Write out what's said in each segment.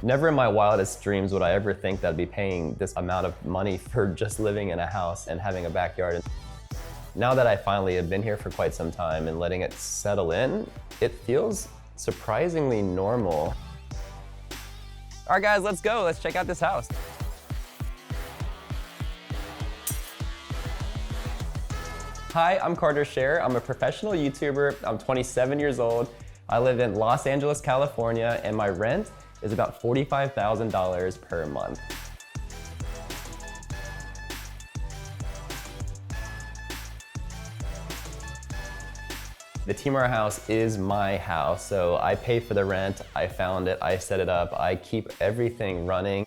Never in my wildest dreams would I ever think that I'd be paying this amount of money for just living in a house and having a backyard. Now that I finally have been here for quite some time and letting it settle in, it feels surprisingly normal. All right, guys, let's go. Let's check out this house. Hi, I'm Carter Scher. I'm a professional YouTuber. I'm 27 years old. I live in Los Angeles, California, and my rent is about $45,000 per month. The Team RAR house is my house, so I pay for the rent, I found it, I set it up, I keep everything running.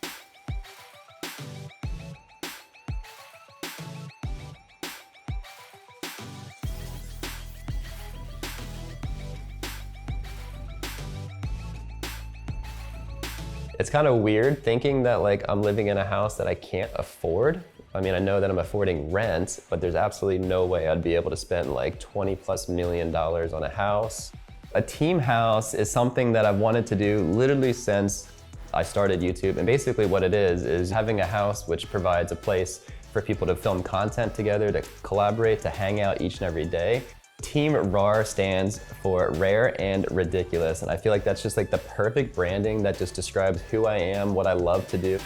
It's kind of weird thinking that like I'm living in a house that I can't afford. I mean, I know that I'm affording rent, but there's absolutely no way I'd be able to spend like $20+ million on a house. A team house is something that I've wanted to do literally since I started YouTube. And basically what it is having a house which provides a place for people to film content together, to collaborate, to hang out each and every day. Team RAR stands for rare and ridiculous. And I feel like that's just like the perfect branding that just describes who I am, what I love to do.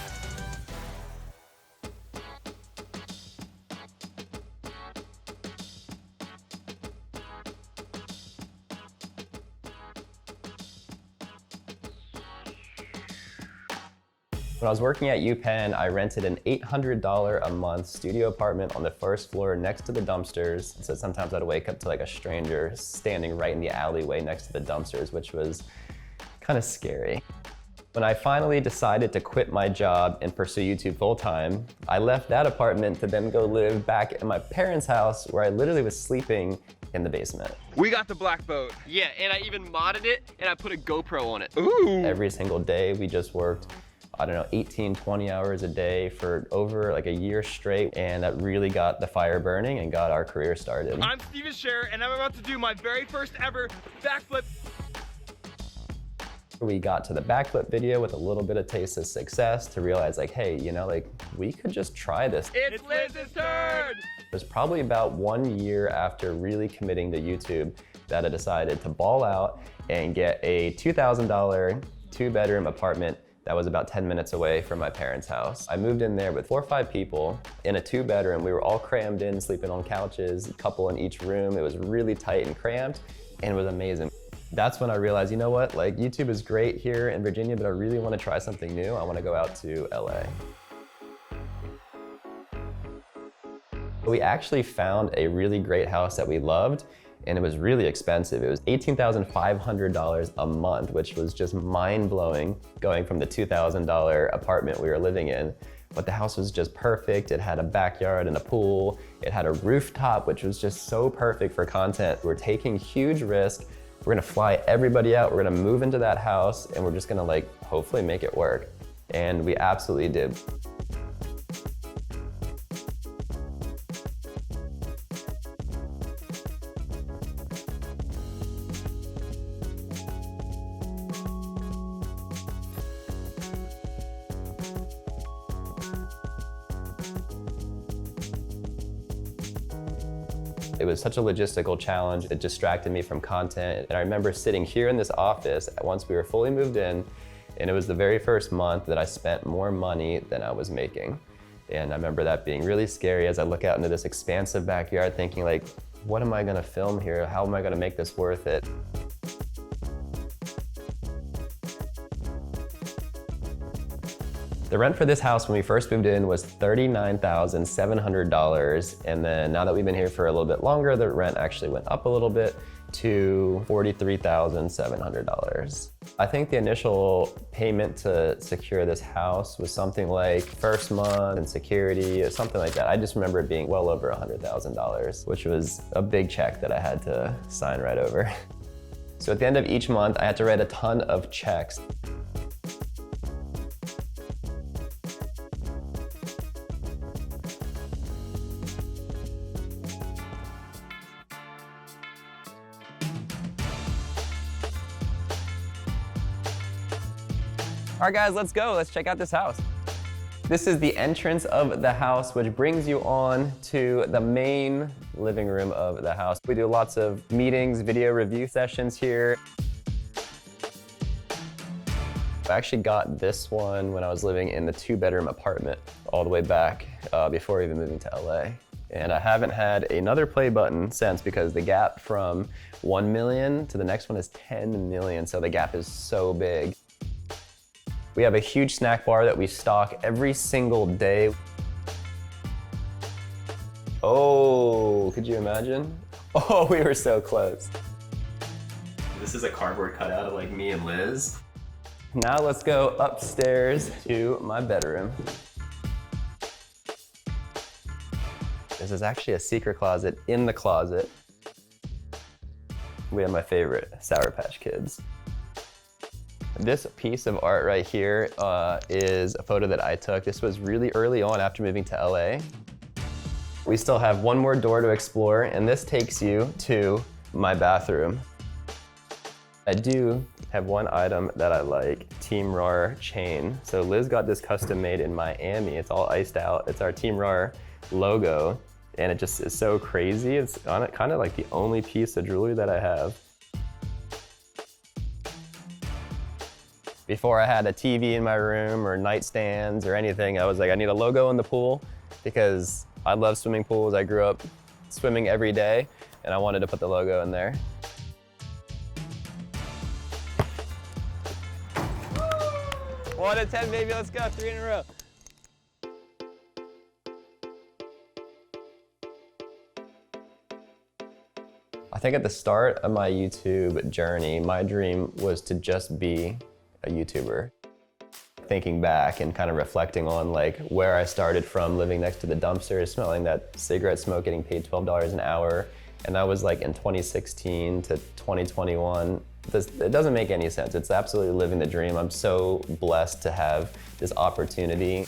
When I was working at UPenn, I rented an $800 a month studio apartment on the first floor next to the dumpsters. So sometimes I'd wake up to like a stranger standing right in the alleyway next to the dumpsters, which was kind of scary. When I finally decided to quit my job and pursue YouTube full-time, I left that apartment to then go live back in my parents' house where I literally was sleeping in the basement. We got the black boat. Yeah, and I even modded it and I put a GoPro on it. Ooh! Every single day we just worked, I don't know, 18, 20 hours a day for over like a year straight. And that really got the fire burning and got our career started. I'm Steven Scher and I'm about to do my very first ever backflip. We got to the backflip video with a little bit of taste of success to realize like, hey, you know, like we could just try this. It's Liz's turn! It was probably about 1 year after really committing to YouTube that I decided to ball out and get a $2,000 two-bedroom apartment that was about 10 minutes away from my parents' house. I moved in there with 4 or 5 people in a 2-bedroom. We were all crammed in, sleeping on couches, a couple in each room. It was really tight and cramped, and it was amazing. That's when I realized, you know what, like YouTube is great here in Virginia, but I really want to try something new. I want to go out to LA. We actually found a really great house that we loved, and it was really expensive. It was $18,500 a month, which was just mind-blowing going from the $2,000 apartment we were living in. But the house was just perfect. It had a backyard and a pool. It had a rooftop, which was just so perfect for content. We're taking huge risks. We're gonna fly everybody out. We're gonna move into that house and we're just gonna like, hopefully make it work. And we absolutely did. It was such a logistical challenge. It distracted me from content. And I remember sitting here in this office once we were fully moved in, and it was the very first month that I spent more money than I was making. And I remember that being really scary as I look out into this expansive backyard thinking like, what am I gonna film here? How am I gonna make this worth it? The rent for this house when we first moved in was $39,700. And then now that we've been here for a little bit longer, the rent actually went up a little bit to $43,700. I think the initial payment to secure this house was something like first month and security or something like that. I just remember it being well over $100,000, which was a big check that I had to sign right over. So at the end of each month, I had to write a ton of checks. All right, guys, let's go. Let's check out this house. This is the entrance of the house, which brings you on to the main living room of the house. We do lots of meetings, video review sessions here. I actually got this one when I was living in the 2-bedroom apartment all the way back before even moving to LA. And I haven't had another play button since because the gap from 1 million to the next one is 10 million, so the gap is so big. We have a huge snack bar that we stock every single day. Oh, could you imagine? Oh, we were so close. This is a cardboard cutout of like me and Liz. Now let's go upstairs to my bedroom. This is actually a secret closet in the closet. We have my favorite Sour Patch Kids. This piece of art right here is a photo that I took. This was really early on after moving to LA. We still have one more door to explore, and this takes you to my bathroom. I do have one item that I like, Team RAR chain. So Liz got this custom made in Miami. It's all iced out. It's our Team RAR logo, and it just is so crazy. It's on it, kind of like the only piece of jewelry that I have. Before I had a TV in my room or nightstands or anything, I was like, I need a logo in the pool because I love swimming pools. I grew up swimming every day, and I wanted to put the logo in there. 1 to 10, baby, let's go, 3 in a row. I think at the start of my YouTube journey, my dream was to just be a YouTuber. Thinking back and kind of reflecting on like where I started from, living next to the dumpster, smelling that cigarette smoke, getting paid $12 an hour. And that was like in 2016 to 2021. It doesn't make any sense. It's absolutely living the dream. I'm so blessed to have this opportunity.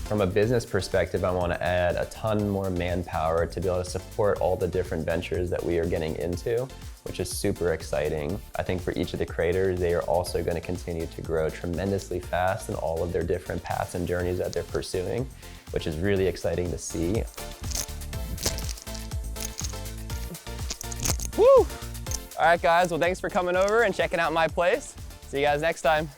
From a business perspective, I want to add a ton more manpower to be able to support all the different ventures that we are getting into, which is super exciting. I think for each of the creators, they are also going to continue to grow tremendously fast in all of their different paths and journeys that they're pursuing, which is really exciting to see. Woo! All right, guys, well, thanks for coming over and checking out my place. See you guys next time.